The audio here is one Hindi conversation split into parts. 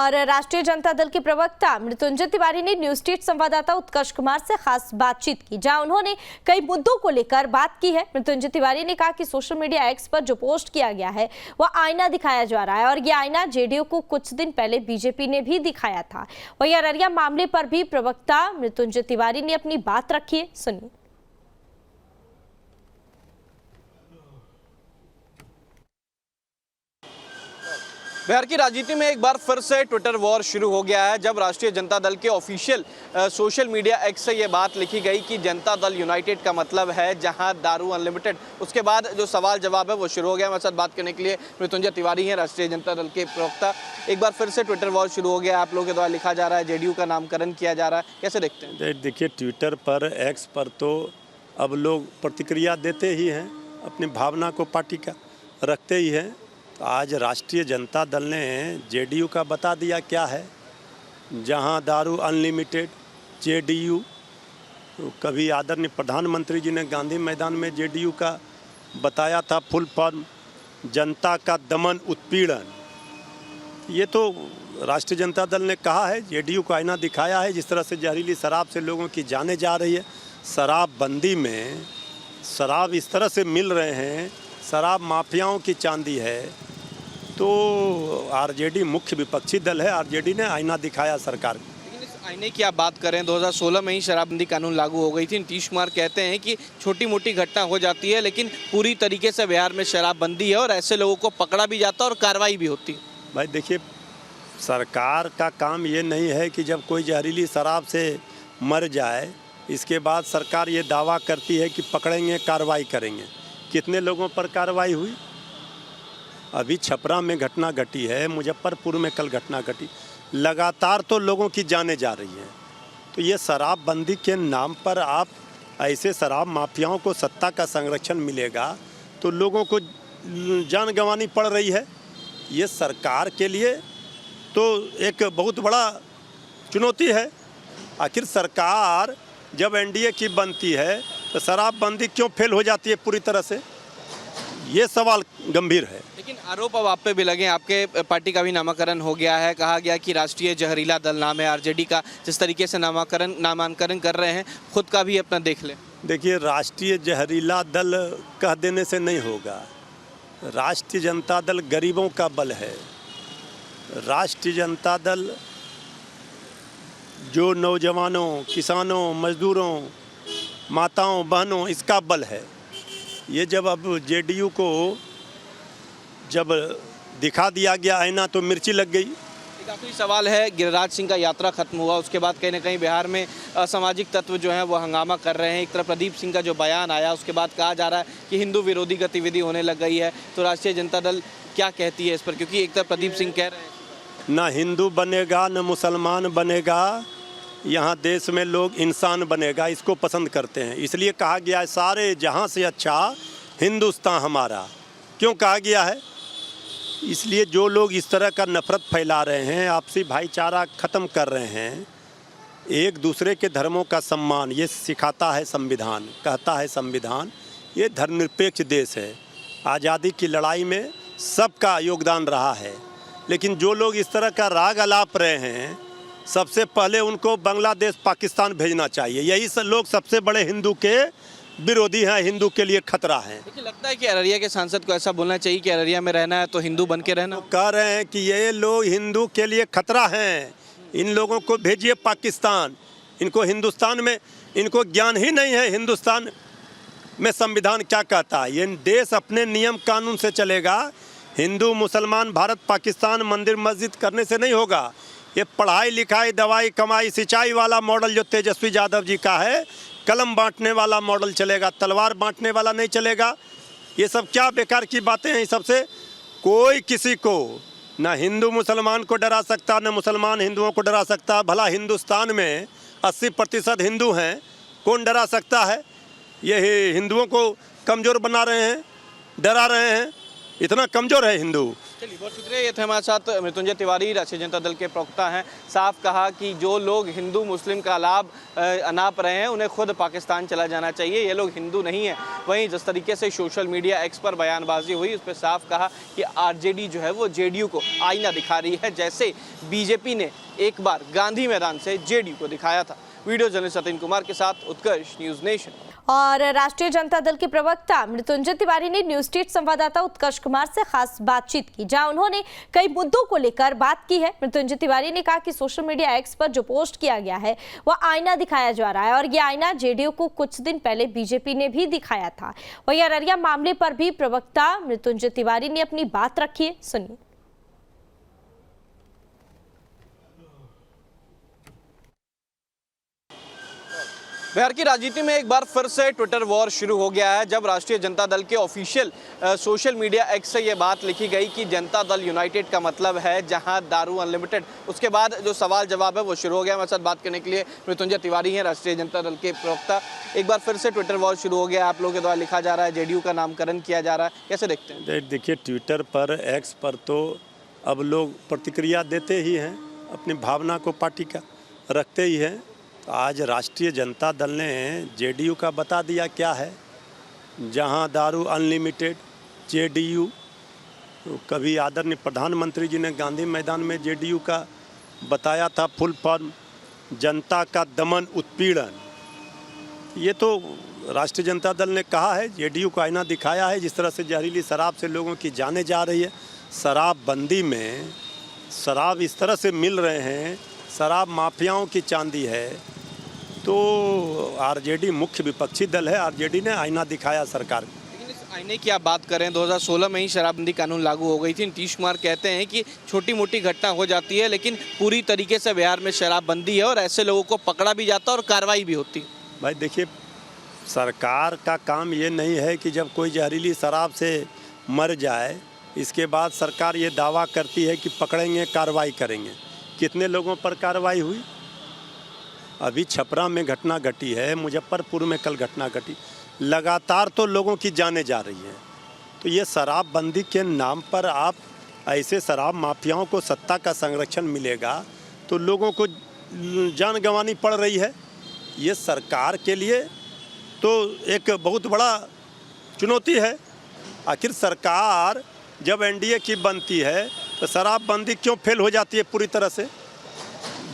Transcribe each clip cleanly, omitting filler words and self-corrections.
और राष्ट्रीय जनता दल के प्रवक्ता मृत्युंजय तिवारी ने न्यूज स्टेट संवाददाता उत्कर्ष कुमार से खास बातचीत की, जहां उन्होंने कई मुद्दों को लेकर बात की है। मृत्युंजय तिवारी ने कहा कि सोशल मीडिया एक्स पर जो पोस्ट किया गया है वह आईना दिखाया जा रहा है और ये आईना जेडीयू को कुछ दिन पहले बीजेपी ने भी दिखाया था। वहीं अररिया मामले पर भी प्रवक्ता मृत्युंजय तिवारी ने अपनी बात रखी है, सुनिए। बिहार की राजनीति में एक बार फिर से ट्विटर वॉर शुरू हो गया है, जब राष्ट्रीय जनता दल के ऑफिशियल सोशल मीडिया एक्स से ये बात लिखी गई कि जनता दल यूनाइटेड का मतलब है जहां दारू अनलिमिटेड। उसके बाद जो सवाल जवाब है वो शुरू हो गया। हमारे साथ बात करने के लिए मृत्युंजय तिवारी हैं, राष्ट्रीय जनता दल के प्रवक्ता। एक बार फिर से ट्विटर वॉर शुरू हो गया, आप लोगों के द्वारा लिखा जा रहा है, जेडीयू का नामकरण किया जा रहा है, कैसे देखते हैं? देखिए, ट्विटर पर, एक्स पर तो अब लोग प्रतिक्रिया देते ही हैं, अपनी भावना को पार्टी का रखते ही हैं। तो आज राष्ट्रीय जनता दल ने जेडीयू का बता दिया क्या है। जहां दारू अनलिमिटेड जेडीयू, तो कभी आदरणीय प्रधानमंत्री जी ने गांधी मैदान में जेडीयू का बताया था फुल फॉर्म, जनता का दमन उत्पीड़न। ये तो राष्ट्रीय जनता दल ने कहा है, जेडीयू को आईना दिखाया है। जिस तरह से जहरीली शराब से लोगों की जाने जा रही है, शराबबंदी में शराब इस तरह से मिल रहे हैं, शराब माफियाओं की चांदी है। तो आरजेडी मुख्य विपक्षी दल है, आरजेडी ने आईना दिखाया सरकार को। लेकिन इस आईने की आप बात करें, 2016 में ही शराबबंदी कानून लागू हो गई थी। नीतीश कुमार कहते हैं कि छोटी मोटी घटना हो जाती है, लेकिन पूरी तरीके से बिहार में शराबबंदी है और ऐसे लोगों को पकड़ा भी जाता है और कार्रवाई भी होती है। भाई देखिए, सरकार का काम ये नहीं है कि जब कोई जहरीली शराब से मर जाए इसके बाद सरकार ये दावा करती है कि पकड़ेंगे, कार्रवाई करेंगे। कितने लोगों पर कार्रवाई हुई? अभी छपरा में घटना घटी है, मुजफ्फरपुर में कल घटना घटी। लगातार तो लोगों की जानें जा रही हैं। तो ये शराबबंदी के नाम पर आप ऐसे शराब माफियाओं को सत्ता का संरक्षण मिलेगा तो लोगों को जान गंवानी पड़ रही है। ये सरकार के लिए तो एक बहुत बड़ा चुनौती है। आखिर सरकार जब एनडीए की बनती है तो शराबबंदी क्यों फेल हो जाती है पूरी तरह से? ये सवाल गंभीर है। लेकिन आरोप अब आप पे भी लगे, आपके पार्टी का भी नामांकन हो गया है, कहा गया कि राष्ट्रीय जहरीला दल नाम है आरजेडी का। जिस तरीके से नामांकन कर रहे हैं, खुद का भी अपना देख लें। देखिए, राष्ट्रीय जहरीला दल कह देने से नहीं होगा। राष्ट्रीय जनता दल गरीबों का बल है। राष्ट्रीय जनता दल जो नौजवानों, किसानों, मजदूरों, माताओं, बहनों, इसका बल है। ये जब अब जेडीयू को जब दिखा दिया गया आईना तो मिर्ची लग गई। एक आखिरी सवाल है, गिरिराज सिंह का यात्रा खत्म हुआ, उसके बाद कहीं ना कहीं बिहार में असामाजिक तत्व जो हैं वो हंगामा कर रहे हैं। एक तरफ प्रदीप सिंह का जो बयान आया, उसके बाद कहा जा रहा है कि हिंदू विरोधी गतिविधि होने लग गई है। तो राष्ट्रीय जनता दल क्या कहती है इस पर? क्योंकि एक तरफ प्रदीप सिंह कह रहे हैं ना हिंदू बनेगा न मुसलमान बनेगा, यहाँ देश में लोग इंसान बनेगा, इसको पसंद करते हैं। इसलिए कहा गया है सारे जहाँ से अच्छा हिंदुस्तान हमारा। क्यों कहा गया है? इसलिए जो लोग इस तरह का नफरत फैला रहे हैं, आपसी भाईचारा ख़त्म कर रहे हैं, एक दूसरे के धर्मों का सम्मान ये सिखाता है संविधान, कहता है संविधान। ये धर्मनिरपेक्ष देश है। आज़ादी की लड़ाई में सबका योगदान रहा है। लेकिन जो लोग इस तरह का राग अलाप रहे हैं, सबसे पहले उनको बांग्लादेश, पाकिस्तान भेजना चाहिए। यही लोग सबसे बड़े हिंदू के विरोधी हैं, हिंदू के लिए खतरा है। लेकिन लगता है कि अररिया के सांसद को ऐसा बोलना चाहिए कि अररिया में रहना है तो हिंदू बन के रहना। तो कह रहे हैं कि ये लोग हिंदू के लिए खतरा हैं, इन लोगों को भेजिए पाकिस्तान। इनको हिंदुस्तान में, इनको ज्ञान ही नहीं है हिंदुस्तान में संविधान क्या कहता है। ये देश अपने नियम कानून से चलेगा। हिंदू, मुसलमान, भारत, पाकिस्तान, मंदिर मस्जिद करने से नहीं होगा। ये पढ़ाई लिखाई, दवाई, कमाई, सिंचाई वाला मॉडल जो तेजस्वी यादव जी का है, कलम बांटने वाला मॉडल चलेगा, तलवार बांटने वाला नहीं चलेगा। ये सब क्या बेकार की बातें हैं। सबसे कोई किसी को ना हिंदू मुसलमान को डरा सकता, ना मुसलमान हिंदुओं को डरा सकता। भला हिंदुस्तान में 80% हिंदू हैं, कौन डरा सकता है? ये हिंदुओं को कमज़ोर बना रहे हैं, डरा रहे हैं। इतना कमज़ोर है हिंदू। चलिए, बहुत शुक्रिया। ये थे हमारे साथ मृत्युंजय तिवारी, राष्ट्रीय जनता दल के प्रवक्ता हैं। साफ कहा कि जो लोग हिंदू मुस्लिम का लाभ अनाप रहे हैं उन्हें खुद पाकिस्तान चला जाना चाहिए, ये लोग हिंदू नहीं हैं। वहीं जिस तरीके से सोशल मीडिया एक्स पर बयानबाजी हुई उस पर साफ कहा कि आरजेडी जो है वो जेडीयू को आईना दिखा रही है, जैसे बीजेपी ने एक बार गांधी मैदान से जेडीयू को दिखाया था। वीडियो जर्नलिस्ट सतीन कुमार के साथ उत्कर्ष, न्यूज़ नेशन। और राष्ट्रीय जनता दल के प्रवक्ता मृत्युंजय तिवारी ने न्यूज स्ट्रीट संवाददाता उत्कर्ष कुमार से खास बातचीत की, जहां उन्होंने कई मुद्दों को लेकर बात की है। मृत्युंजय तिवारी ने कहा कि सोशल मीडिया एक्स पर जो पोस्ट किया गया है वह आईना दिखाया जा रहा है और यह आईना जेडीयू को कुछ दिन पहले बीजेपी ने भी दिखाया था। वहीं अररिया मामले पर भी प्रवक्ता मृत्युंजय तिवारी ने अपनी बात रखी है, सुनिए। बिहार की राजनीति में एक बार फिर से ट्विटर वॉर शुरू हो गया है, जब राष्ट्रीय जनता दल के ऑफिशियल सोशल मीडिया एक्स से ये बात लिखी गई कि जनता दल यूनाइटेड का मतलब है जहां दारू अनलिमिटेड। उसके बाद जो सवाल जवाब है वो शुरू हो गया। हमारे साथ बात करने के लिए मृत्युंजय तिवारी हैं, राष्ट्रीय जनता दल के प्रवक्ता। एक बार फिर से ट्विटर वॉर शुरू हो गया, आप लोगों के द्वारा लिखा जा रहा है, जेडीयू का नामकरण किया जा रहा है, कैसे देखते हैं? देखिए, ट्विटर पर, एक्स पर तो अब लोग प्रतिक्रिया देते ही हैं, अपनी भावना को पार्टी का रखते ही हैं। आज राष्ट्रीय जनता दल ने जेडीयू का बता दिया क्या है, जहां दारू अनलिमिटेड जेडीयू। तो कभी आदरणीय प्रधानमंत्री जी ने गांधी मैदान में जेडीयू का बताया था फुल फॉर्म, जनता का दमन उत्पीड़न। ये तो राष्ट्रीय जनता दल ने कहा है, जेडीयू को आईना दिखाया है। जिस तरह से जहरीली शराब से लोगों की जाने जा रही है, शराबबंदी में शराब इस तरह से मिल रहे हैं, शराब माफियाओं की चांदी है। तो आरजेडी मुख्य विपक्षी दल है, आरजेडी ने आईना दिखाया सरकार को। लेकिन इस आईने की आप बात करें, 2016 में ही शराबबंदी कानून लागू हो गई थी। नीतीश कुमार कहते हैं कि छोटी मोटी घटना हो जाती है, लेकिन पूरी तरीके से बिहार में शराबबंदी है और ऐसे लोगों को पकड़ा भी जाता है और कार्रवाई भी होती है। भाई देखिए, सरकार का काम ये नहीं है कि जब कोई जहरीली शराब से मर जाए इसके बाद सरकार ये दावा करती है कि पकड़ेंगे, कार्रवाई करेंगे। कितने लोगों पर कार्रवाई हुई? अभी छपरा में घटना घटी है, मुजफ्फरपुर में कल घटना घटी। लगातार तो लोगों की जानें जा रही हैं। तो ये शराबबंदी के नाम पर आप ऐसे शराब माफियाओं को सत्ता का संरक्षण मिलेगा तो लोगों को जान गंवानी पड़ रही है। ये सरकार के लिए तो एक बहुत बड़ा चुनौती है। आखिर सरकार जब एनडीए की बनती है तो शराबबंदी क्यों फेल हो जाती है पूरी तरह से?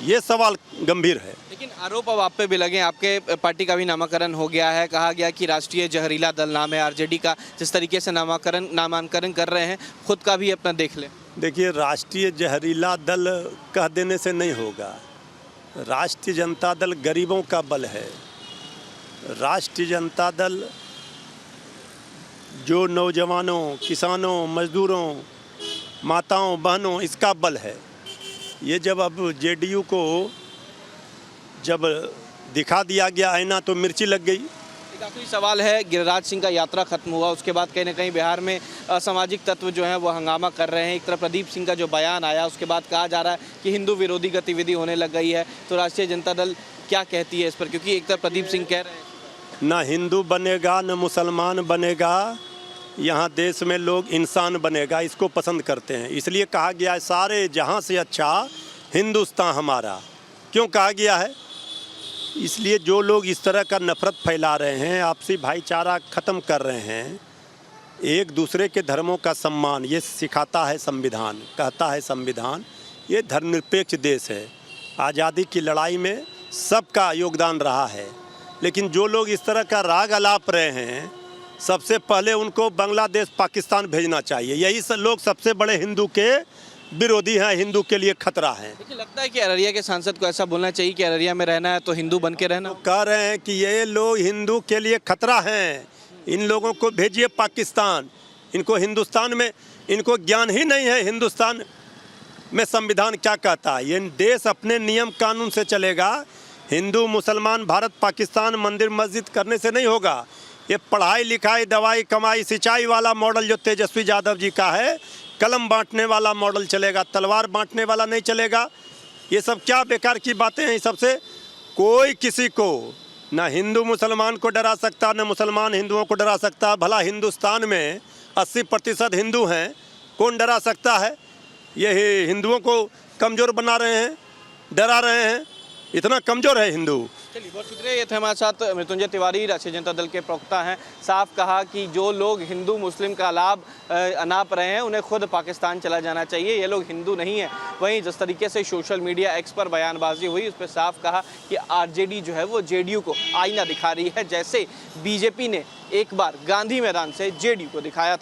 ये सवाल गंभीर है। लेकिन आरोप अब आप पे भी लगे, आपके पार्टी का भी नामांकन हो गया है, कहा गया कि राष्ट्रीय जहरीला दल नाम है आरजेडी का। जिस तरीके से नामांकन कर रहे हैं, खुद का भी अपना देख लें। देखिए, राष्ट्रीय जहरीला दल कह देने से नहीं होगा। राष्ट्रीय जनता दल गरीबों का बल है। राष्ट्रीय जनता दल जो नौजवानों, किसानों, मजदूरों, माताओं, बहनों, इसका बल है। ये जब अब जेडीयू को जब दिखा दिया गया आईना तो मिर्ची लग गई। एक आखिरी सवाल है, गिरिराज सिंह का यात्रा खत्म हुआ, उसके बाद कहीं ना कहीं बिहार में असामाजिक तत्व जो हैं वो हंगामा कर रहे हैं। एक तरफ प्रदीप सिंह का जो बयान आया, उसके बाद कहा जा रहा है कि हिंदू विरोधी गतिविधि होने लग गई है। तो राष्ट्रीय जनता दल क्या कहती है इस पर? क्योंकि एक तरफ प्रदीप सिंह कह रहे हैं ना हिंदू बनेगा न मुसलमान बनेगा, यहाँ देश में लोग इंसान बनेगा, इसको पसंद करते हैं। इसलिए कहा गया है सारे जहाँ से अच्छा हिंदुस्तान हमारा। क्यों कहा गया है? इसलिए जो लोग इस तरह का नफरत फैला रहे हैं, आपसी भाईचारा ख़त्म कर रहे हैं, एक दूसरे के धर्मों का सम्मान, ये सिखाता है संविधान, कहता है संविधान। ये धर्मनिरपेक्ष देश है। आज़ादी की लड़ाई में सबका योगदान रहा है। लेकिन जो लोग इस तरह का राग अलाप रहे हैं, सबसे पहले उनको बांग्लादेश, पाकिस्तान भेजना चाहिए। यही लोग सबसे बड़े हिंदू के विरोधी हैं, हिंदू के लिए खतरा है। देखिए, लगता है कि अररिया के सांसद को ऐसा बोलना चाहिए कि अररिया में रहना है तो हिंदू बन के रहना। तो कह रहे हैं कि ये लोग हिंदू के लिए खतरा हैं, इन लोगों को भेजिए पाकिस्तान। इनको हिंदुस्तान में, इनको ज्ञान ही नहीं है हिंदुस्तान में संविधान क्या कहता है। ये देश अपने नियम कानून से चलेगा। हिंदू मुसलमान भारत पाकिस्तान मंदिर मस्जिद करने से नहीं होगा। ये पढ़ाई लिखाई दवाई कमाई सिंचाई वाला मॉडल जो तेजस्वी यादव जी का है, कलम बांटने वाला मॉडल चलेगा, तलवार बांटने वाला नहीं चलेगा। ये सब क्या बेकार की बातें हैं। सबसे कोई किसी को ना हिंदू मुसलमान को डरा सकता, ना मुसलमान हिंदुओं को डरा सकता। भला हिंदुस्तान में 80% हिंदू हैं, कौन डरा सकता है? ये हिंदुओं को कमज़ोर बना रहे हैं, डरा रहे हैं। इतना कमज़ोर है हिंदू। चलिए, बहुत शुक्रिया। ये थे हमारे साथ मृत्युंजय तिवारी, राष्ट्रीय जनता दल के प्रवक्ता हैं। साफ कहा कि जो लोग हिंदू मुस्लिम का लाभ अनाप रहे हैं उन्हें खुद पाकिस्तान चला जाना चाहिए, ये लोग हिंदू नहीं हैं। वहीं जिस तरीके से सोशल मीडिया एक्स पर बयानबाजी हुई उस पर साफ कहा कि आरजेडी जो है वो जेडीयू को आईना दिखा रही है, जैसे बीजेपी ने एक बार गांधी मैदान से जेडीयू को दिखाया था।